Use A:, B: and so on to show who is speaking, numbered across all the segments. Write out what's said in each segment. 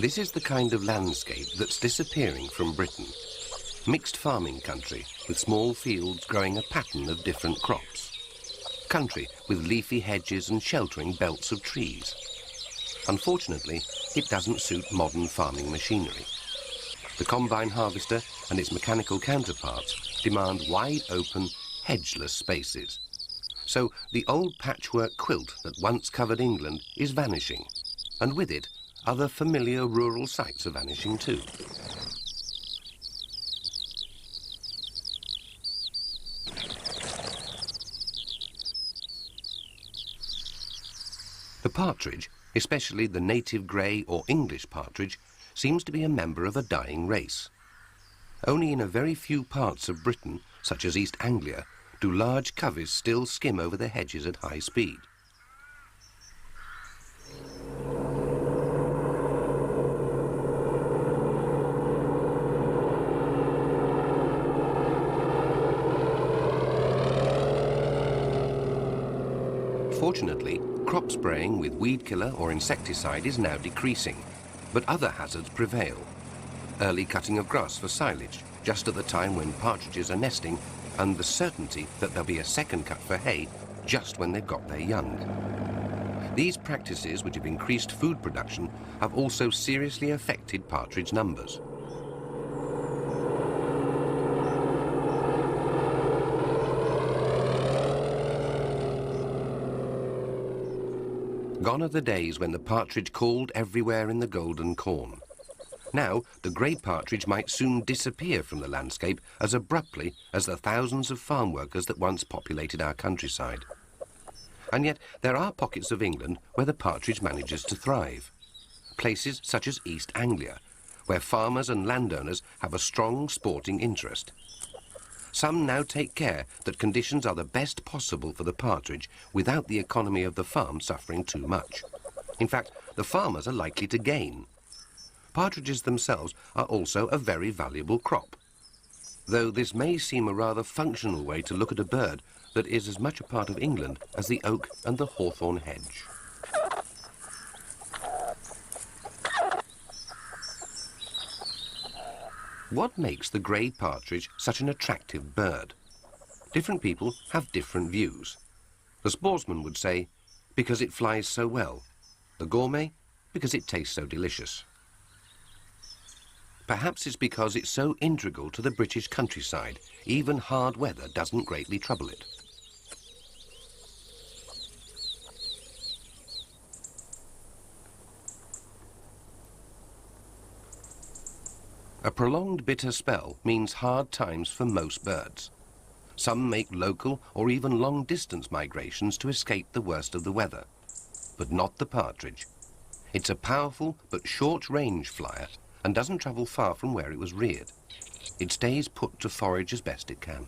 A: This is the kind of landscape that's disappearing from Britain. Mixed farming country with small fields growing a pattern of different crops. Country with leafy hedges and sheltering belts of trees. Unfortunately, it doesn't suit modern farming machinery. The combine harvester and its mechanical counterparts demand wide open, hedgeless spaces. So the old patchwork quilt that once covered England is vanishing, and with it, other familiar rural sites are vanishing too. The partridge, especially the native grey or English partridge, seems to be a member of a dying race. Only in a very few parts of Britain, such as East Anglia, do large coveys still skim over the hedges at high speed. Fortunately, crop spraying with weed killer or insecticide is now decreasing, but other hazards prevail. Early cutting of grass for silage, just at the time when partridges are nesting, and the certainty that there'll be a second cut for hay just when they've got their young. These practices, which have increased food production, have also seriously affected partridge numbers. Gone are the days when the partridge called everywhere in the golden corn. Now, the grey partridge might soon disappear from the landscape as abruptly as the thousands of farm workers that once populated our countryside. And yet, there are pockets of England where the partridge manages to thrive. Places such as East Anglia, where farmers and landowners have a strong sporting interest. Some now take care that conditions are the best possible for the partridge without the economy of the farm suffering too much. In fact, the farmers are likely to gain. Partridges themselves are also a very valuable crop, though this may seem a rather functional way to look at a bird that is as much a part of England as the oak and the hawthorn hedge. What makes the grey partridge such an attractive bird? Different people have different views. The sportsman would say, because it flies so well. The gourmet, because it tastes so delicious. Perhaps it's because it's so integral to the British countryside, even hard weather doesn't greatly trouble it. A prolonged bitter spell means hard times for most birds. Some make local or even long-distance migrations to escape the worst of the weather, but not the partridge. It's a powerful but short-range flyer and doesn't travel far from where it was reared. It stays put to forage as best it can.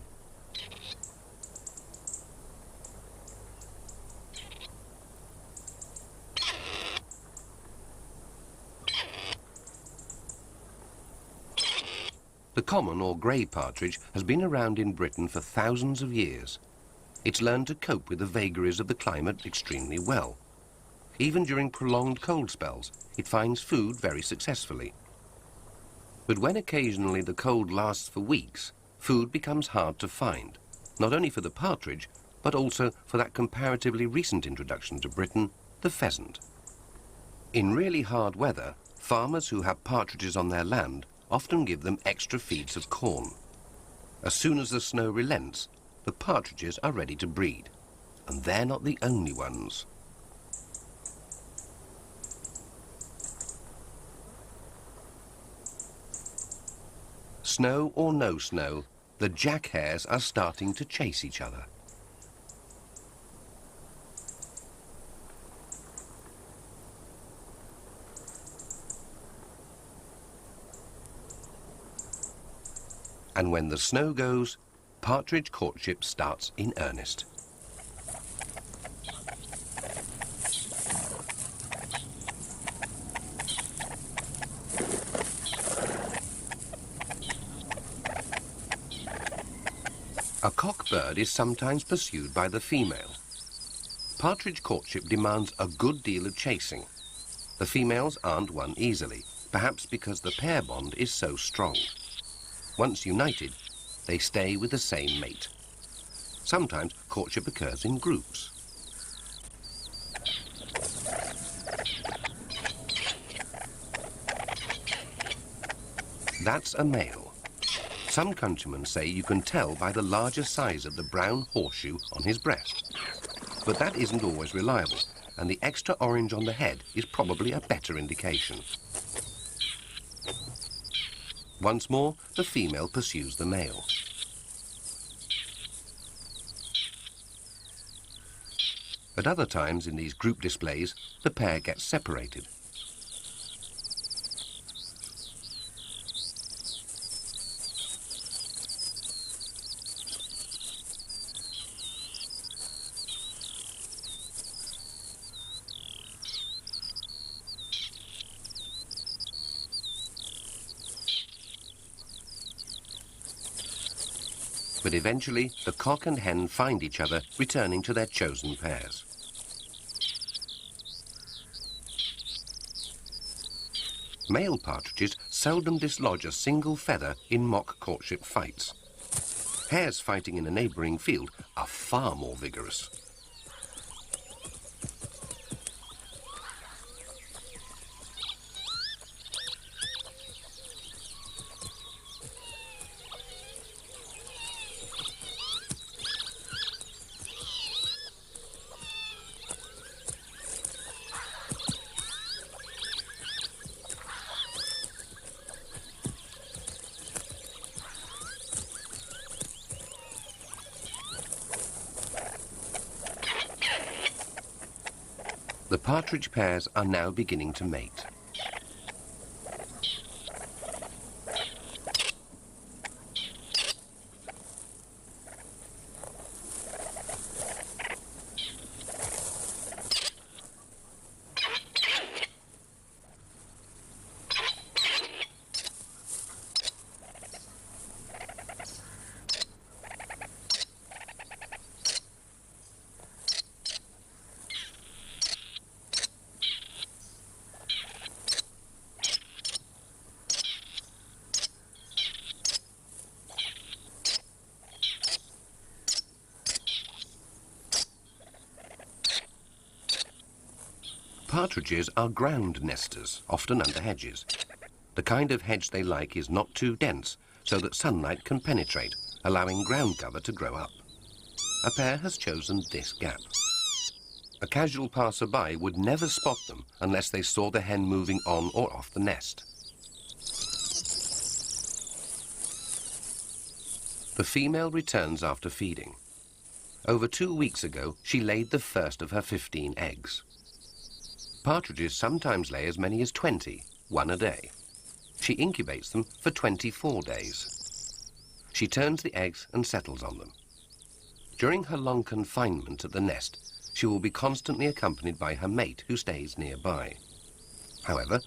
A: The common or grey partridge has been around in Britain for thousands of years. It's learned to cope with the vagaries of the climate extremely well. Even during prolonged cold spells, it finds food very successfully. But when occasionally the cold lasts for weeks, food becomes hard to find, not only for the partridge, but also for that comparatively recent introduction to Britain, the pheasant. In really hard weather, farmers who have partridges on their land often give them extra feeds of corn. As soon as the snow relents, the partridges are ready to breed, and they're not the only ones. Snow or no snow, the jack hares are starting to chase each other. And when the snow goes, partridge courtship starts in earnest. A cock bird is sometimes pursued by the female. Partridge courtship demands a good deal of chasing. The females aren't won easily, perhaps because the pair bond is so strong. Once united, they stay with the same mate. Sometimes courtship occurs in groups. That's a male. Some countrymen say you can tell by the larger size of the brown horseshoe on his breast. But that isn't always reliable, and the extra orange on the head is probably a better indication. Once more, the female pursues the male. At other times in these group displays, the pair gets separated. But eventually, the cock and hen find each other, returning to their chosen pairs. Male partridges seldom dislodge a single feather in mock courtship fights. Hares fighting in a neighbouring field are far more vigorous. The partridge pairs are now beginning to mate. Partridges are ground nesters, often under hedges. The kind of hedge they like is not too dense, so that sunlight can penetrate, allowing ground cover to grow up. A pair has chosen this gap. A casual passer-by would never spot them unless they saw the hen moving on or off the nest. The female returns after feeding. Over 2 weeks ago, she laid the first of her 15 eggs. Partridges sometimes lay as many as 20, one a day. She incubates them for 24 days. She turns the eggs and settles on them. During her long confinement at the nest, she will be constantly accompanied by her mate who stays nearby. However,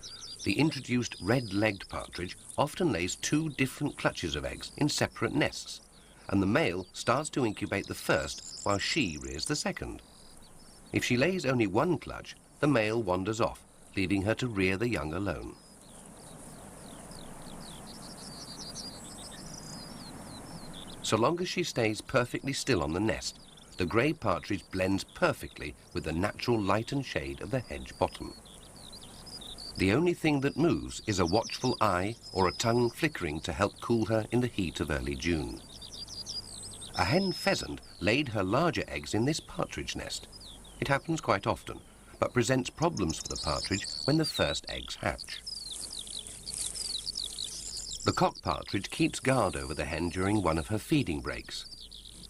A: the introduced red-legged partridge often lays 2 different clutches of eggs in separate nests, and the male starts to incubate the first while she rears the second. If she lays only 1 clutch, the male wanders off, leaving her to rear the young alone. So long as she stays perfectly still on the nest, the grey partridge blends perfectly with the natural light and shade of the hedge bottom. The only thing that moves is a watchful eye or a tongue flickering to help cool her in the heat of early June. A hen pheasant laid her larger eggs in this partridge nest. It happens quite often, but presents problems for the partridge when the first eggs hatch. The cock partridge keeps guard over the hen during one of her feeding breaks.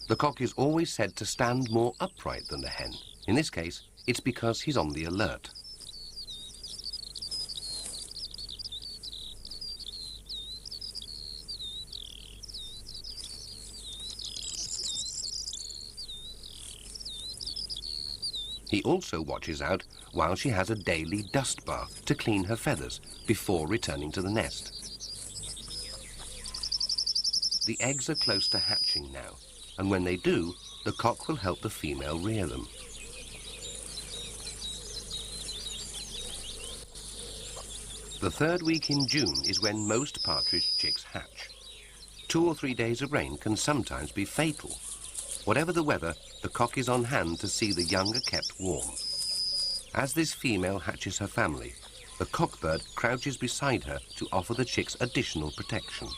A: The cock is always said to stand more upright than the hen. In this case, it's because he's on the alert. He also watches out while she has a daily dust bath to clean her feathers before returning to the nest. The eggs are close to hatching now, and when they do, the cock will help the female rear them. The third week in June is when most partridge chicks hatch. 2 or 3 days of rain can sometimes be fatal. Whatever the weather, the cock is on hand to see the young are kept warm. As this female hatches her family, the cockbird crouches beside her to offer the chicks additional protection.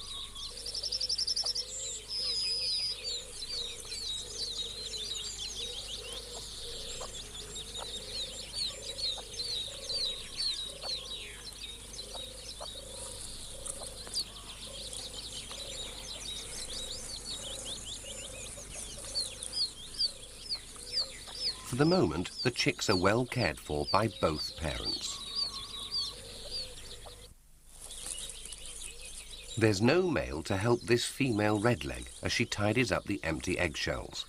A: For the moment, the chicks are well cared for by both parents. There's no male to help this female redleg as she tidies up the empty eggshells.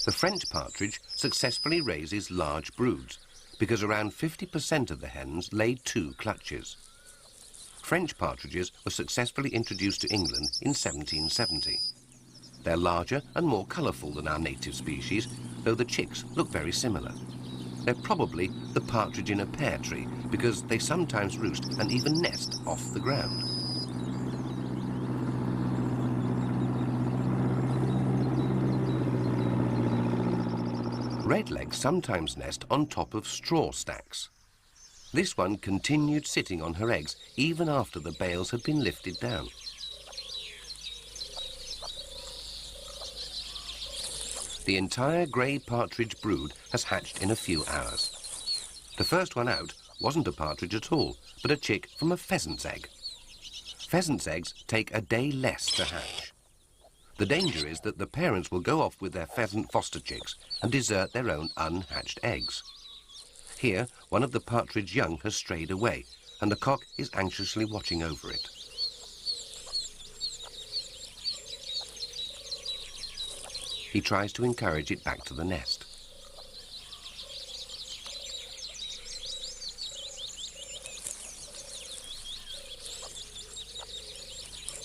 A: The French partridge successfully raises large broods because around 50% of the hens lay 2 clutches. French partridges were successfully introduced to England in 1770. They're larger and more colourful than our native species, though the chicks look very similar. They're probably the partridge in a pear tree because they sometimes roost and even nest off the ground. Redlegs sometimes nest on top of straw stacks. This one continued sitting on her eggs even after the bales had been lifted down. The entire grey partridge brood has hatched in a few hours. The first one out wasn't a partridge at all, but a chick from a pheasant's egg. Pheasant's eggs take a day less to hatch. The danger is that the parents will go off with their pheasant foster chicks and desert their own unhatched eggs. Here, one of the partridge young has strayed away, and the cock is anxiously watching over it. He tries to encourage it back to the nest.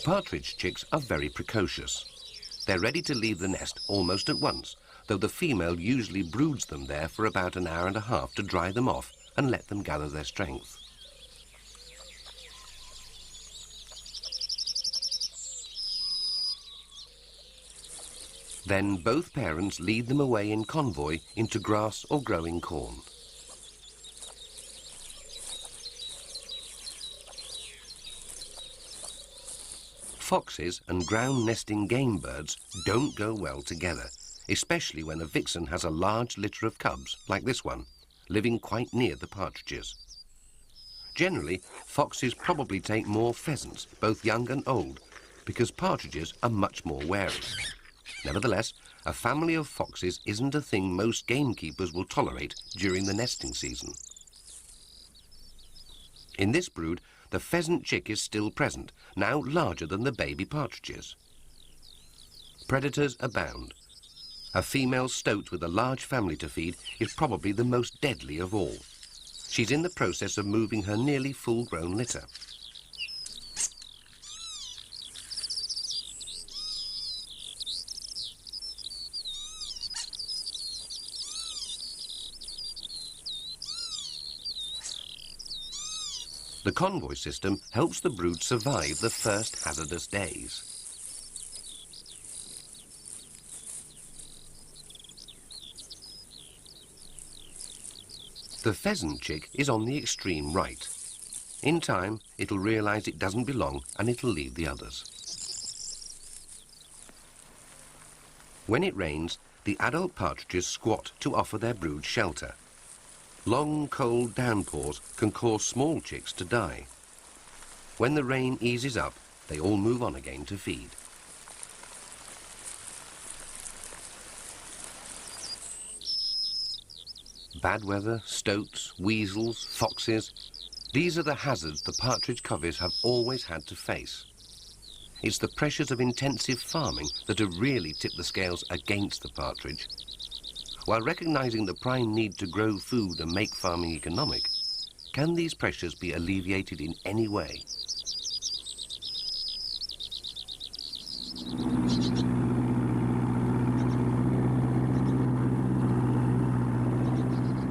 A: Partridge chicks are very precocious. They're ready to leave the nest almost at once, though the female usually broods them there for about an hour and a half to dry them off and let them gather their strength. Then both parents lead them away in convoy into grass or growing corn. Foxes and ground-nesting game birds don't go well together, especially when a vixen has a large litter of cubs, like this one, living quite near the partridges. Generally, foxes probably take more pheasants, both young and old, because partridges are much more wary. Nevertheless, a family of foxes isn't a thing most gamekeepers will tolerate during the nesting season. In this brood, the pheasant chick is still present, now larger than the baby partridges. Predators abound. A female stoat with a large family to feed is probably the most deadly of all. She's in the process of moving her nearly full-grown litter. The convoy system helps the brood survive the first hazardous days. The pheasant chick is on the extreme right. In time, it'll realise it doesn't belong and it'll leave the others. When it rains, the adult partridges squat to offer their brood shelter. Long, cold downpours can cause small chicks to die. When the rain eases up, they all move on again to feed. Bad weather, stoats, weasels, foxes, these are the hazards the partridge coveys have always had to face. It's the pressures of intensive farming that have really tipped the scales against the partridge. While recognising the prime need to grow food and make farming economic, can these pressures be alleviated in any way?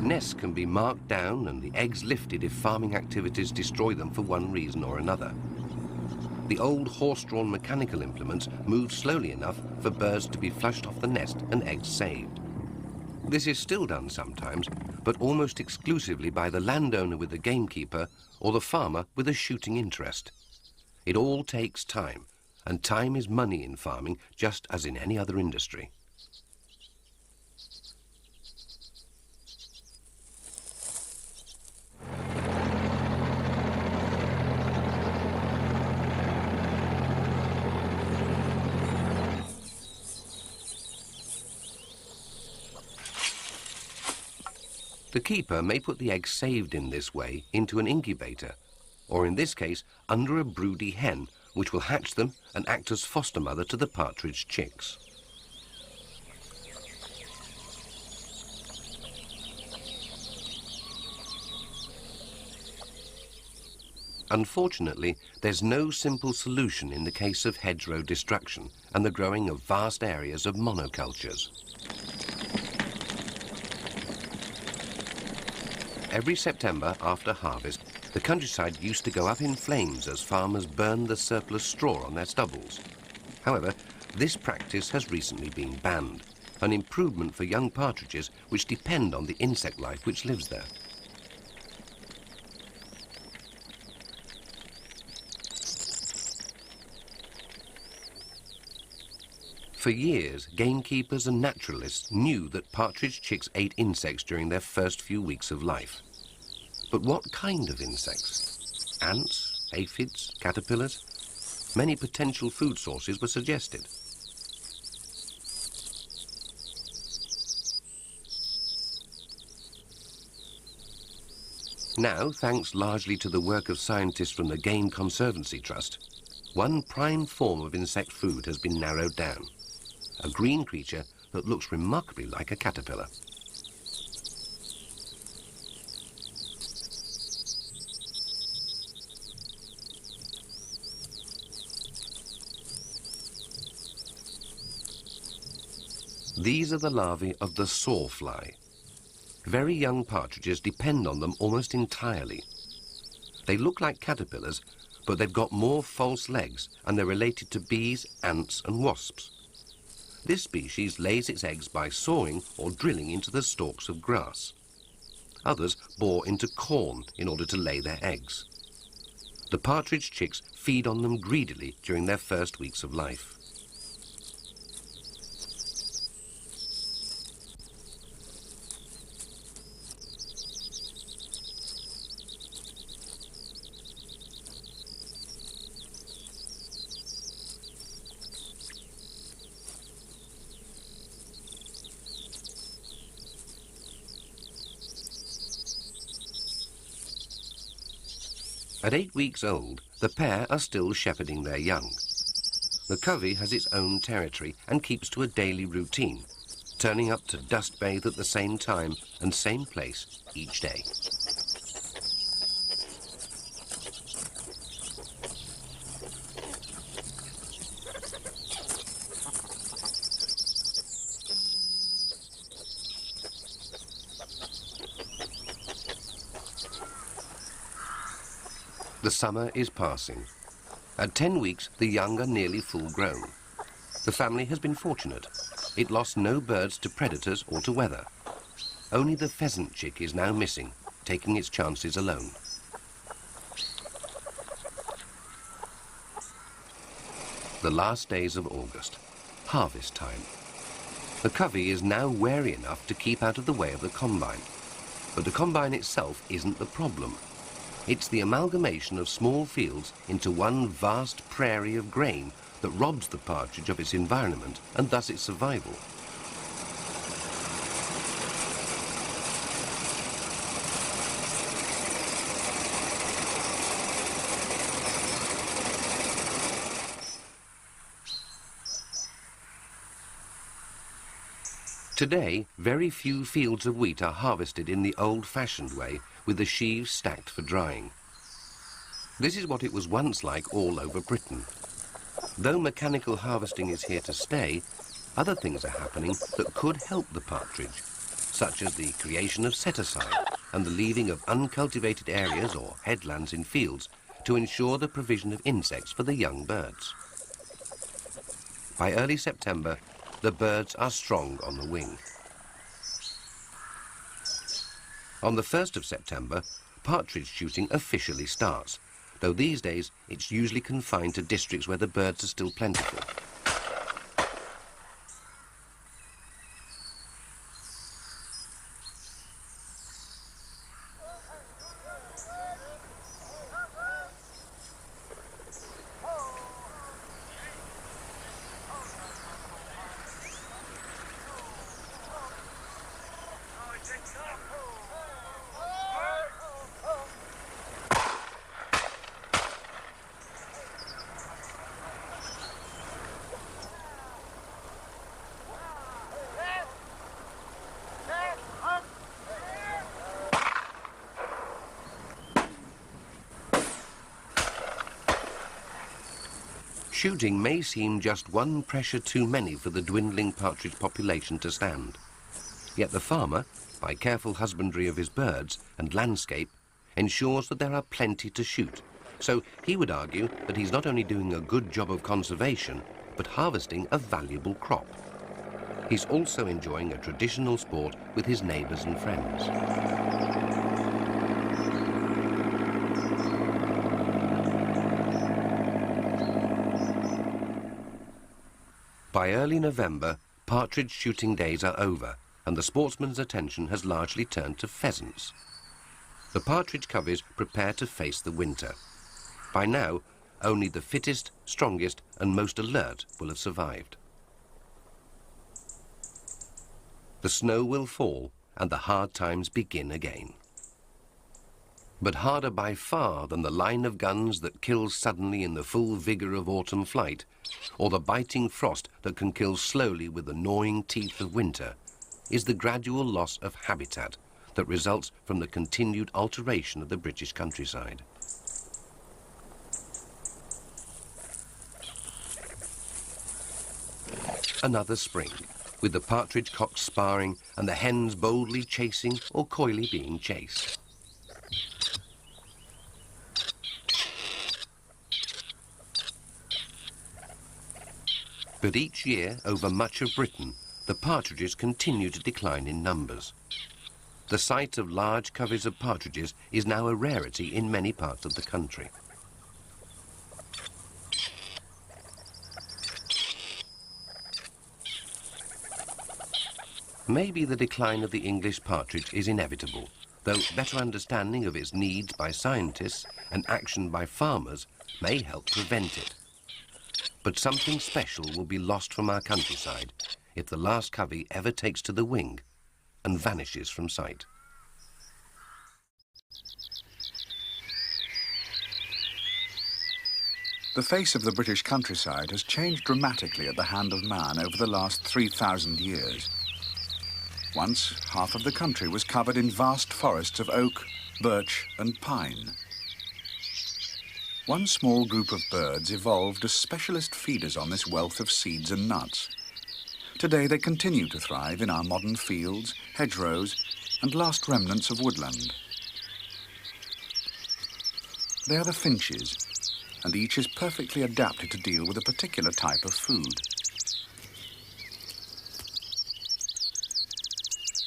A: Nests can be marked down and the eggs lifted if farming activities destroy them for one reason or another. The old horse-drawn mechanical implements move slowly enough for birds to be flushed off the nest and eggs saved. This is still done sometimes, but almost exclusively by the landowner with the gamekeeper or the farmer with a shooting interest. It all takes time, and time is money in farming, just as in any other industry. The keeper may put the eggs saved in this way into an incubator, or in this case, under a broody hen, which will hatch them and act as foster mother to the partridge chicks. Unfortunately, there's no simple solution in the case of hedgerow destruction and the growing of vast areas of monocultures. Every September after harvest, the countryside used to go up in flames as farmers burned the surplus straw on their stubbles. However, this practice has recently been banned, an improvement for young partridges which depend on the insect life which lives there. For years, gamekeepers and naturalists knew that partridge chicks ate insects during their first few weeks of life. But what kind of insects? Ants, aphids, caterpillars? Many potential food sources were suggested. Now, thanks largely to the work of scientists from the Game Conservancy Trust, one prime form of insect food has been narrowed down. A green creature that looks remarkably like a caterpillar. These are the larvae of the sawfly. Very young partridges depend on them almost entirely. They look like caterpillars, but they've got more false legs and they're related to bees, ants and wasps. This species lays its eggs by sawing or drilling into the stalks of grass. Others bore into corn in order to lay their eggs. The partridge chicks feed on them greedily during their first weeks of life. At 8 weeks old, the pair are still shepherding their young. The covey has its own territory and keeps to a daily routine, turning up to dust bathe at the same time and same place each day. The summer is passing. At 10 weeks, the young are nearly full grown. The family has been fortunate. It lost no birds to predators or to weather. Only the pheasant chick is now missing, taking its chances alone. The last days of August, harvest time. The covey is now wary enough to keep out of the way of the combine. But the combine itself isn't the problem. It's the amalgamation of small fields into one vast prairie of grain that robs the partridge of its environment and thus its survival. Today, very few fields of wheat are harvested in the old-fashioned way, with the sheaves stacked for drying. This is what it was once like all over Britain. Though mechanical harvesting is here to stay, other things are happening that could help the partridge. such as the creation of set-aside and the leaving of uncultivated areas or headlands in fields to ensure the provision of insects for the young birds. By early September, the birds are strong on the wing. On the 1st of September, partridge shooting officially starts, though these days it's usually confined to districts where the birds are still plentiful. Shooting may seem just one pressure too many for the dwindling partridge population to stand. Yet the farmer, by careful husbandry of his birds and landscape, ensures that there are plenty to shoot. So he would argue that he's not only doing a good job of conservation, but harvesting a valuable crop. He's also enjoying a traditional sport with his neighbours and friends. By early November, partridge shooting days are over, and the sportsman's attention has largely turned to pheasants. The partridge coveys prepare to face the winter. By now, only the fittest, strongest, and most alert will have survived. The snow will fall, and the hard times begin again. But harder by far than the line of guns that kills suddenly in the full vigour of autumn flight, or the biting frost that can kill slowly with the gnawing teeth of winter, is the gradual loss of habitat that results from the continued alteration of the British countryside. Another spring, with the partridge cocks sparring and the hens boldly chasing or coyly being chased. But each year, over much of Britain, the partridges continue to decline in numbers. The sight of large coveys of partridges is now a rarity in many parts of the country. Maybe the decline of the English partridge is inevitable, though better understanding of its needs by scientists and action by farmers may help prevent it. But something special will be lost from our countryside if the last covey ever takes to the wing and vanishes from sight.
B: The face of the British countryside has changed dramatically at the hand of man over the last 3,000 years. Once, half of the country was covered in vast forests of oak, birch and pine. One small group of birds evolved as specialist feeders on this wealth of seeds and nuts. Today they continue to thrive in our modern fields, hedgerows and last remnants of woodland. They are the finches, and each is perfectly adapted to deal with a particular type of food.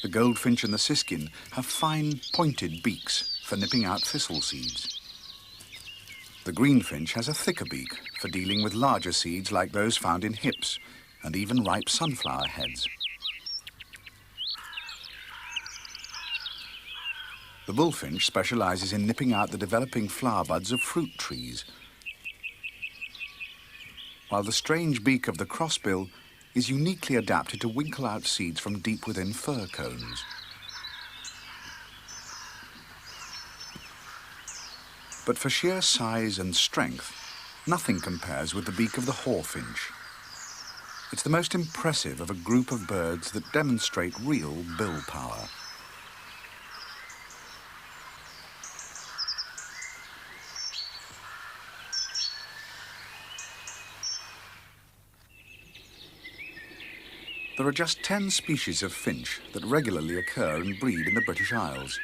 B: The goldfinch and the siskin have fine, pointed beaks for nipping out thistle seeds. The greenfinch has a thicker beak for dealing with larger seeds like those found in hips and even ripe sunflower heads. The bullfinch specializes in nipping out the developing flower buds of fruit trees, while the strange beak of the crossbill is uniquely adapted to winkle out seeds from deep within fir cones. But for sheer size and strength, nothing compares with the beak of the hawfinch. It's the most impressive of a group of birds that demonstrate real bill power. There are just 10 species of finch that regularly occur and breed in the British Isles.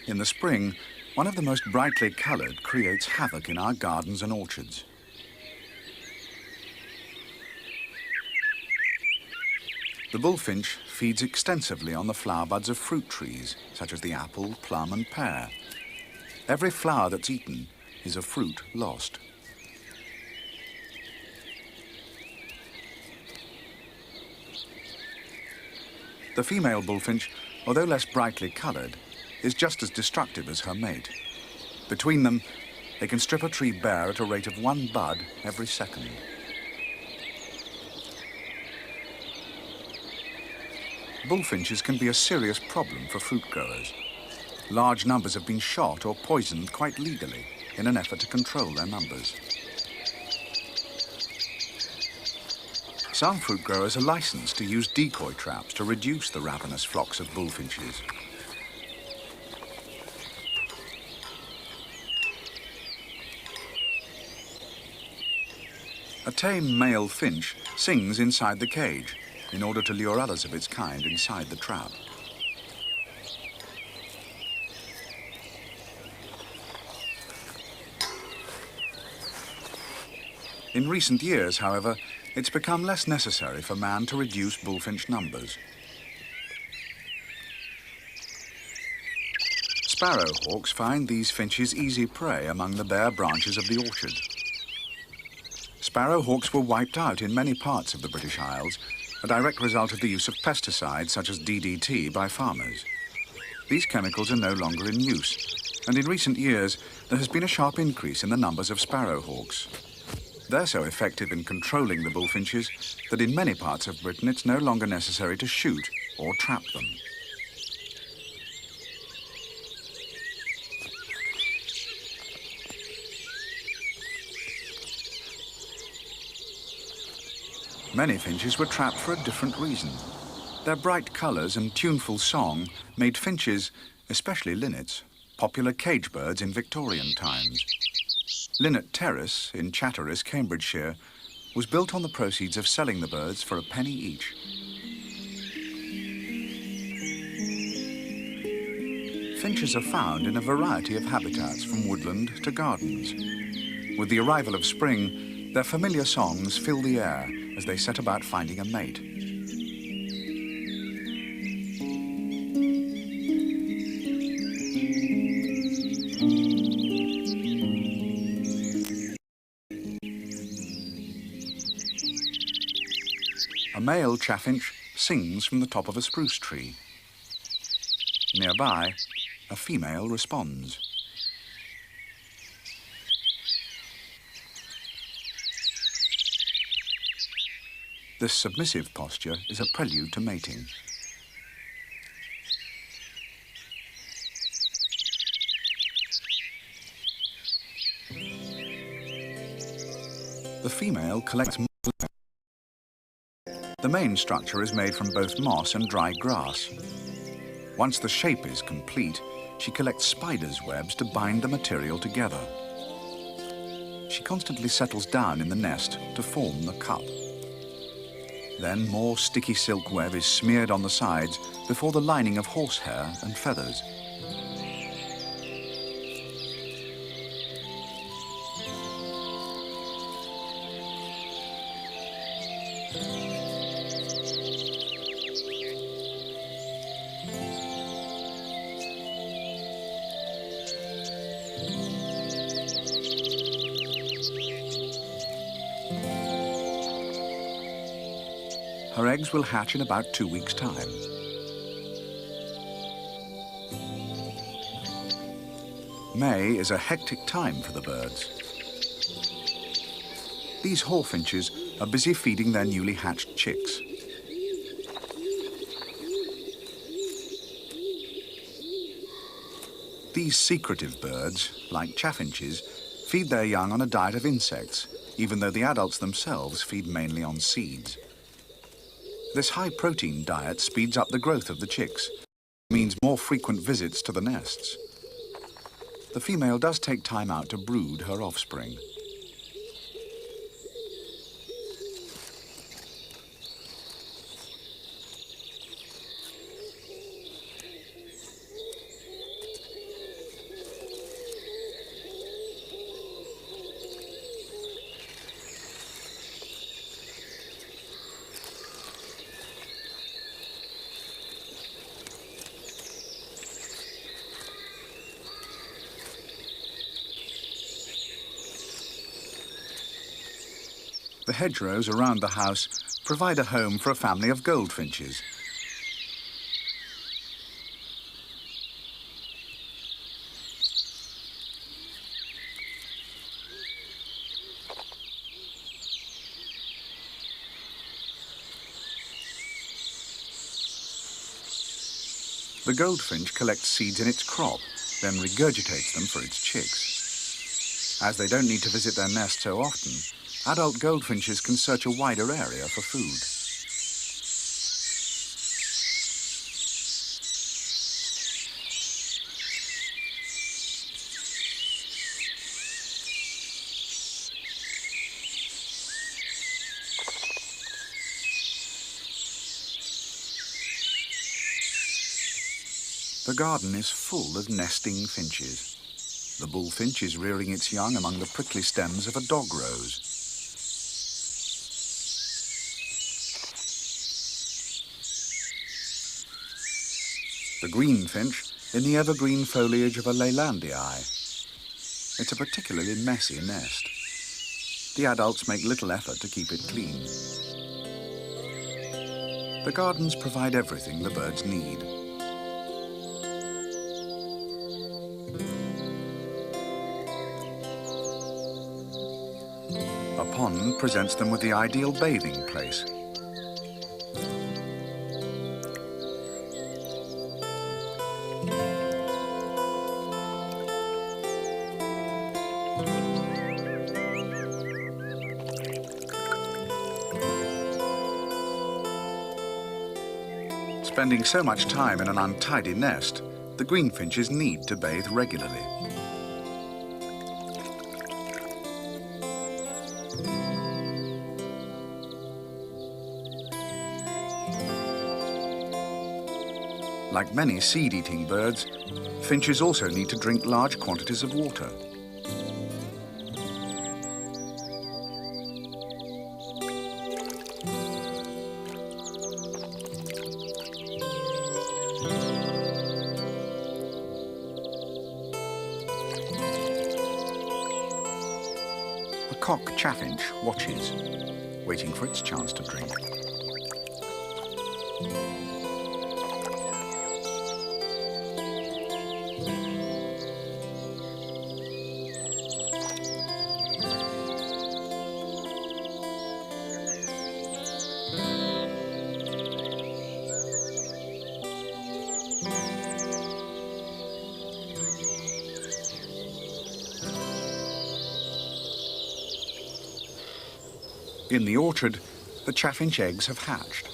B: In the spring, one of the most brightly coloured creates havoc in our gardens and orchards. The bullfinch feeds extensively on the flower buds of fruit trees, such as the apple, plum and pear. Every flower that's eaten is a fruit lost. The female bullfinch, although less brightly coloured, is just as destructive as her mate. Between them, they can strip a tree bare at a rate of 1 bud every second. Bullfinches can be a serious problem for fruit growers. Large numbers have been shot or poisoned quite legally in an effort to control their numbers. Some fruit growers are licensed to use decoy traps to reduce the ravenous flocks of bullfinches. A tame male finch sings inside the cage in order to lure others of its kind inside the trap. In recent years, however, it's become less necessary for man to reduce bullfinch numbers. Sparrowhawks find these finches easy prey among the bare branches of the orchard. Sparrowhawks were wiped out in many parts of the British Isles, a direct result of the use of pesticides such as DDT by farmers. These chemicals are no longer in use, and in recent years there has been a sharp increase in the numbers of sparrowhawks. They're so effective in controlling the bullfinches that in many parts of Britain it's no longer necessary to shoot or trap them. Many finches were trapped for a different reason. Their bright colours and tuneful song made finches, especially linnets, popular cage birds in Victorian times. Linnet Terrace in Chatteris, Cambridgeshire, was built on the proceeds of selling the birds for a penny each. Finches are found in a variety of habitats, from woodland to gardens. With the arrival of spring, their familiar songs fill the air as they set about finding a mate. A male chaffinch sings from the top of a spruce tree. Nearby, a female responds. This submissive posture is a prelude to mating. The female collects. The main structure is made from both moss and dry grass. Once the shape is complete, she collects spiders' webs to bind the material together. She constantly settles down in the nest to form the cup. Then more sticky silk web is smeared on the sides before the lining of horsehair and feathers. Her eggs will hatch in about 2 weeks' time. May is a hectic time for the birds. These hawfinches are busy feeding their newly hatched chicks. These secretive birds, like chaffinches, feed their young on a diet of insects, even though the adults themselves feed mainly on seeds. This high-protein diet speeds up the growth of the chicks, means more frequent visits to the nests. The female does take time out to brood her offspring. The hedgerows around the house provide a home for a family of goldfinches. The goldfinch collects seeds in its crop, then regurgitates them for its chicks. As they don't need to visit their nest so often, adult goldfinches can search a wider area for food. The garden is full of nesting finches. The bullfinch is rearing its young among the prickly stems of a dog rose. The greenfinch in the evergreen foliage of a Leylandii. It's a particularly messy nest. The adults make little effort to keep it clean. The gardens provide everything the birds need. A pond presents them with the ideal bathing place. Spending so much time in an untidy nest, the greenfinches need to bathe regularly. Like many seed-eating birds, finches also need to drink large quantities of water. A cock chaffinch watches, waiting for its chance to drink. In the orchard, the chaffinch eggs have hatched.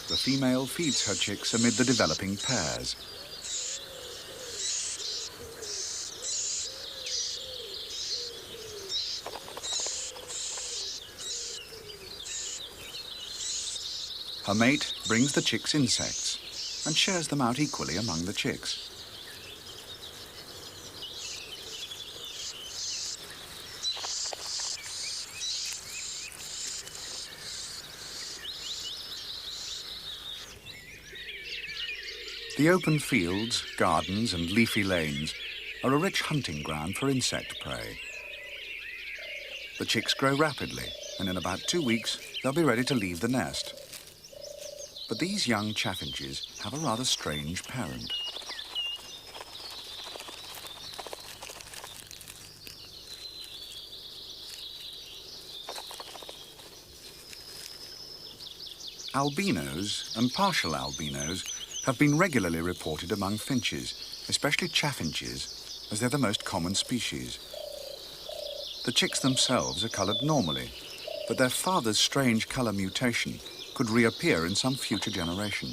B: The female feeds her chicks amid the developing pairs. Her mate brings the chicks insects and shares them out equally among the chicks. The open fields, gardens and leafy lanes are a rich hunting ground for insect prey. The chicks grow rapidly, and in about 2 weeks they'll be ready to leave the nest. But these young chaffinches have a rather strange parent. Albinos and partial albinos have been regularly reported among finches, especially chaffinches, as they're the most common species. The chicks themselves are coloured normally, but their father's strange colour mutation could reappear in some future generation.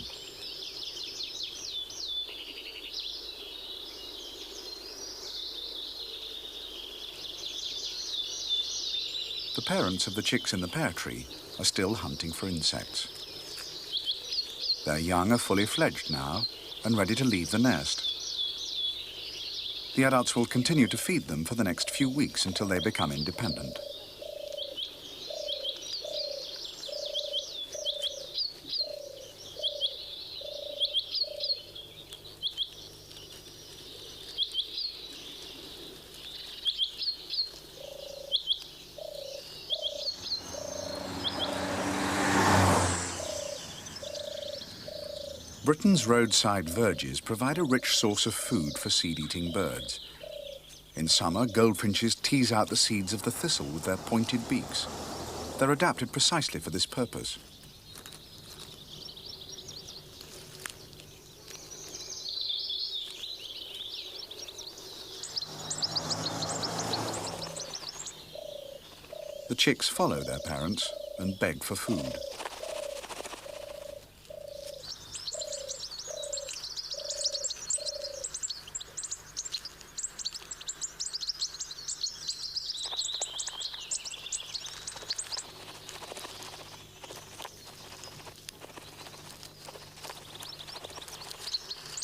B: The parents of the chicks in the pear tree are still hunting for insects. Their young are fully fledged now and ready to leave the nest. The adults will continue to feed them for the next few weeks until they become independent. Britain's roadside verges provide a rich source of food for seed-eating birds. In summer, goldfinches tease out the seeds of the thistle with their pointed beaks. They're adapted precisely for this purpose. The chicks follow their parents and beg for food.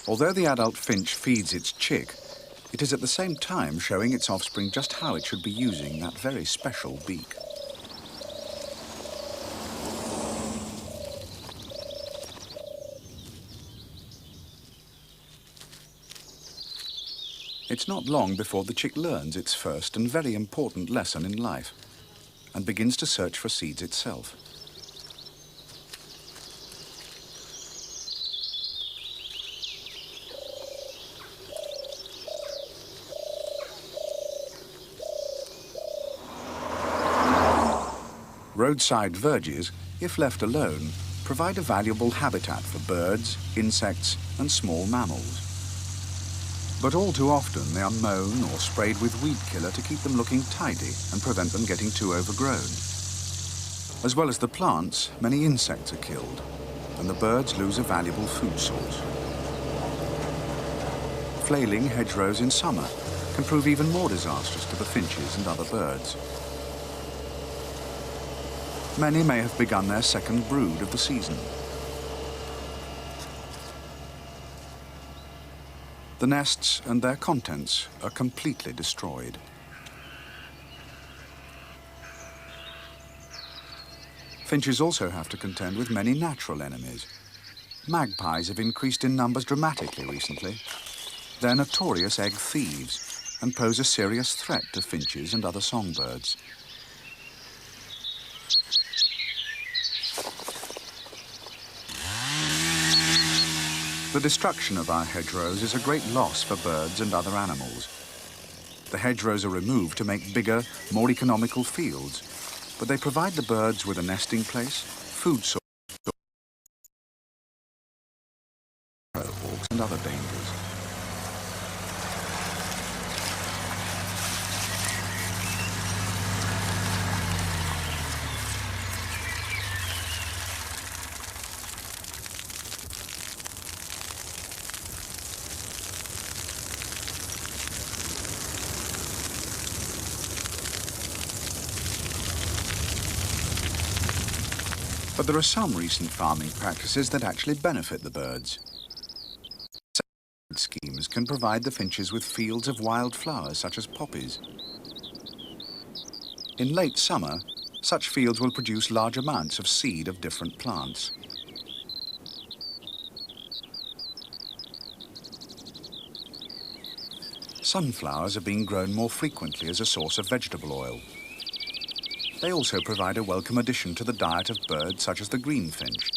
B: Although the adult finch feeds its chick, it is at the same time showing its offspring just how it should be using that very special beak. It's not long before the chick learns its first and very important lesson in life and begins to search for seeds itself. Roadside verges, if left alone, provide a valuable habitat for birds, insects, and small mammals. But all too often they are mown or sprayed with weed killer to keep them looking tidy and prevent them getting too overgrown. As well as the plants, many insects are killed, and the birds lose a valuable food source. Flailing hedgerows in summer can prove even more disastrous to the finches and other birds. Many may have begun their second brood of the season. The nests and their contents are completely destroyed. Finches also have to contend with many natural enemies. Magpies have increased in numbers dramatically recently. They're notorious egg thieves and pose a serious threat to finches and other songbirds. The destruction of our hedgerows is a great loss for birds and other animals. The hedgerows are removed to make bigger, more economical fields, but they provide the birds with a nesting place, food source, hawks and other dangers. But there are some recent farming practices that actually benefit the birds. Schemes can provide the finches with fields of wild flowers such as poppies. In late summer, such fields will produce large amounts of seed of different plants. Sunflowers are being grown more frequently as a source of vegetable oil. They also provide a welcome addition to the diet of birds such as the greenfinch.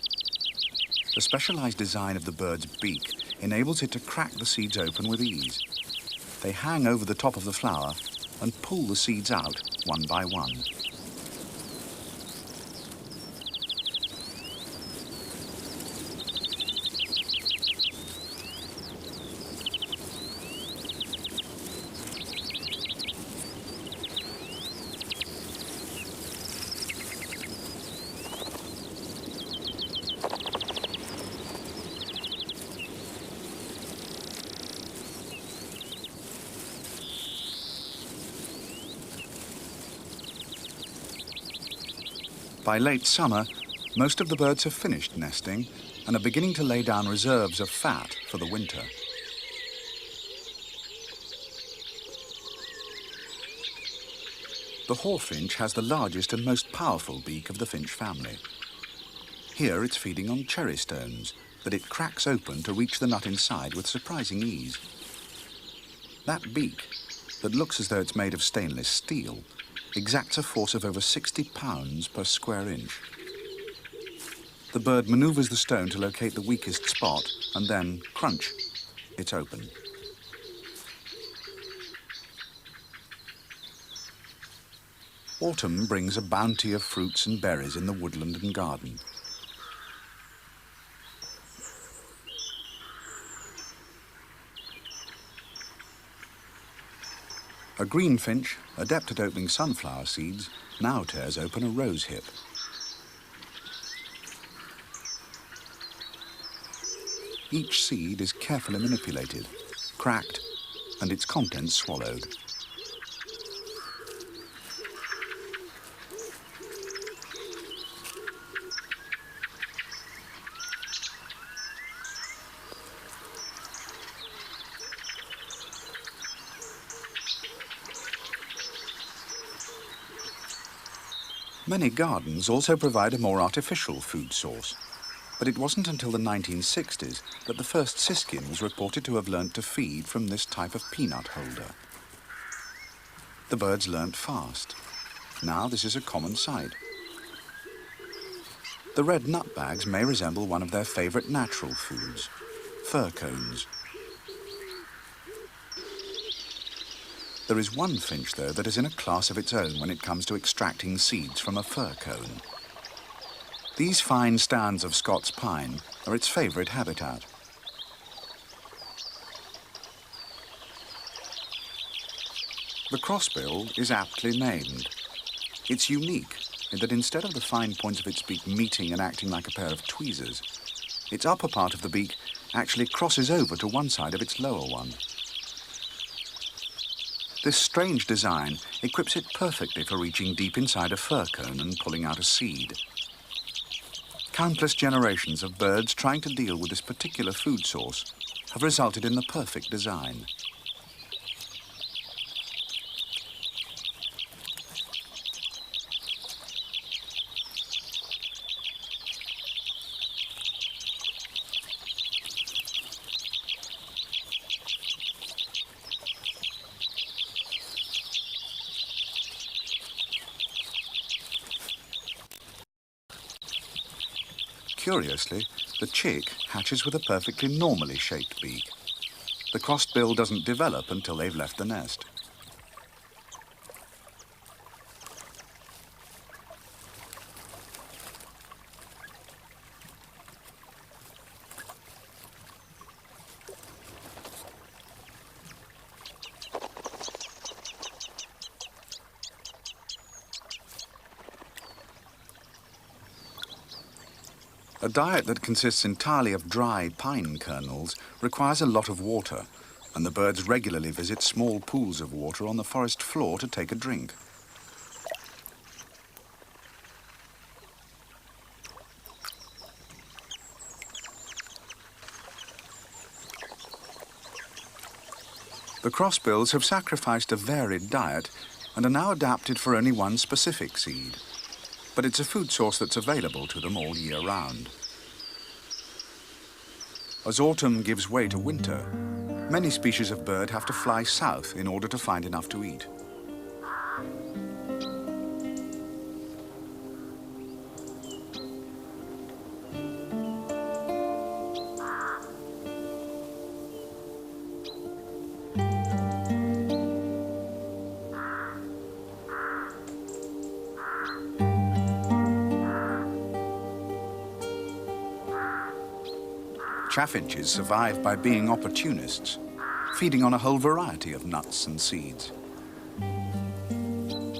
B: The specialized design of the bird's beak enables it to crack the seeds open with ease. They hang over the top of the flower and pull the seeds out one by one. By late summer, most of the birds have finished nesting and are beginning to lay down reserves of fat for the winter. The hawfinch has the largest and most powerful beak of the finch family. Here it's feeding on cherry stones that it cracks open to reach the nut inside with surprising ease. That beak, that looks as though it's made of stainless steel, exacts a force of over 60 pounds per square inch. The bird maneuvers the stone to locate the weakest spot and then, crunch, it's open. Autumn brings a bounty of fruits and berries in the woodland and garden. A greenfinch, adept at opening sunflower seeds, now tears open a rose hip. Each seed is carefully manipulated, cracked, and its contents swallowed. Many gardens also provide a more artificial food source, but it wasn't until the 1960s that the first siskin was reported to have learnt to feed from this type of peanut holder. The birds learnt fast. Now this is a common sight. The red nutbags may resemble one of their favourite natural foods, fir cones. There is one finch, though, that is in a class of its own when it comes to extracting seeds from a fir cone. These fine stands of Scots pine are its favourite habitat. The crossbill is aptly named. It's unique in that instead of the fine points of its beak meeting and acting like a pair of tweezers, its upper part of the beak actually crosses over to one side of its lower one. This strange design equips it perfectly for reaching deep inside a fir cone and pulling out a seed. Countless generations of birds trying to deal with this particular food source have resulted in the perfect design. Curiously, the chick hatches with a perfectly normally shaped beak. The crossed bill doesn't develop until they've left the nest. A diet that consists entirely of dry pine kernels requires a lot of water, and the birds regularly visit small pools of water on the forest floor to take a drink. The crossbills have sacrificed a varied diet and are now adapted for only one specific seed. But it's a food source that's available to them all year round. As autumn gives way to winter, many species of bird have to fly south in order to find enough to eat. Chaffinches survive by being opportunists, feeding on a whole variety of nuts and seeds.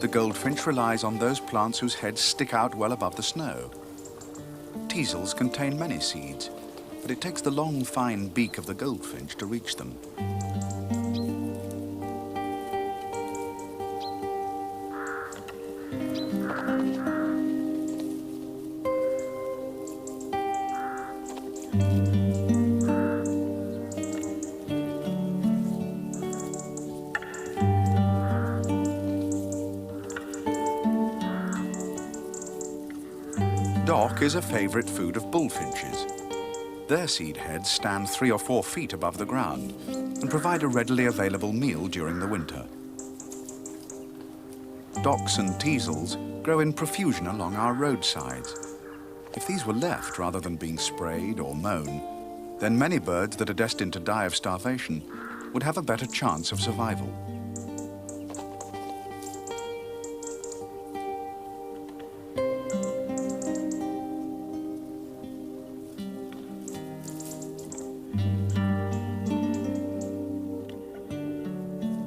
B: The goldfinch relies on those plants whose heads stick out well above the snow. Teasels contain many seeds, but it takes the long, fine beak of the goldfinch to reach them. Dock is a favourite food of bullfinches. Their seed heads stand 3 or 4 feet above the ground and provide a readily available meal during the winter. Docks and teasels grow in profusion along our roadsides. If these were left rather than being sprayed or mown, then many birds that are destined to die of starvation would have a better chance of survival.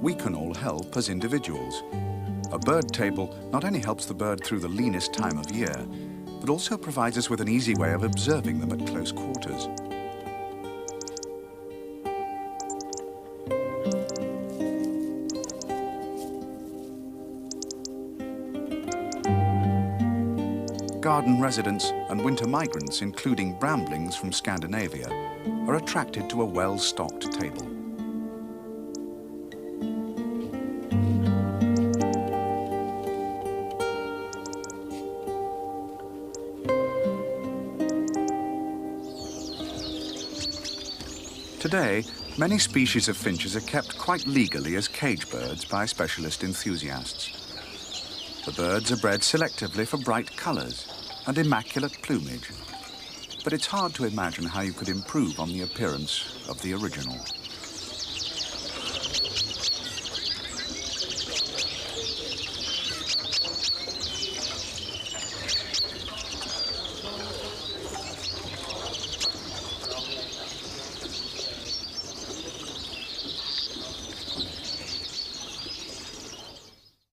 B: We can all help as individuals. A bird table not only helps the bird through the leanest time of year, but also provides us with an easy way of observing them at close quarters. Garden residents and winter migrants, including bramblings from Scandinavia, are attracted to a well-stocked table. Today, many species of finches are kept quite legally as cage birds by specialist enthusiasts. The birds are bred selectively for bright colours and immaculate plumage, but it's hard to imagine how you could improve on the appearance of the original.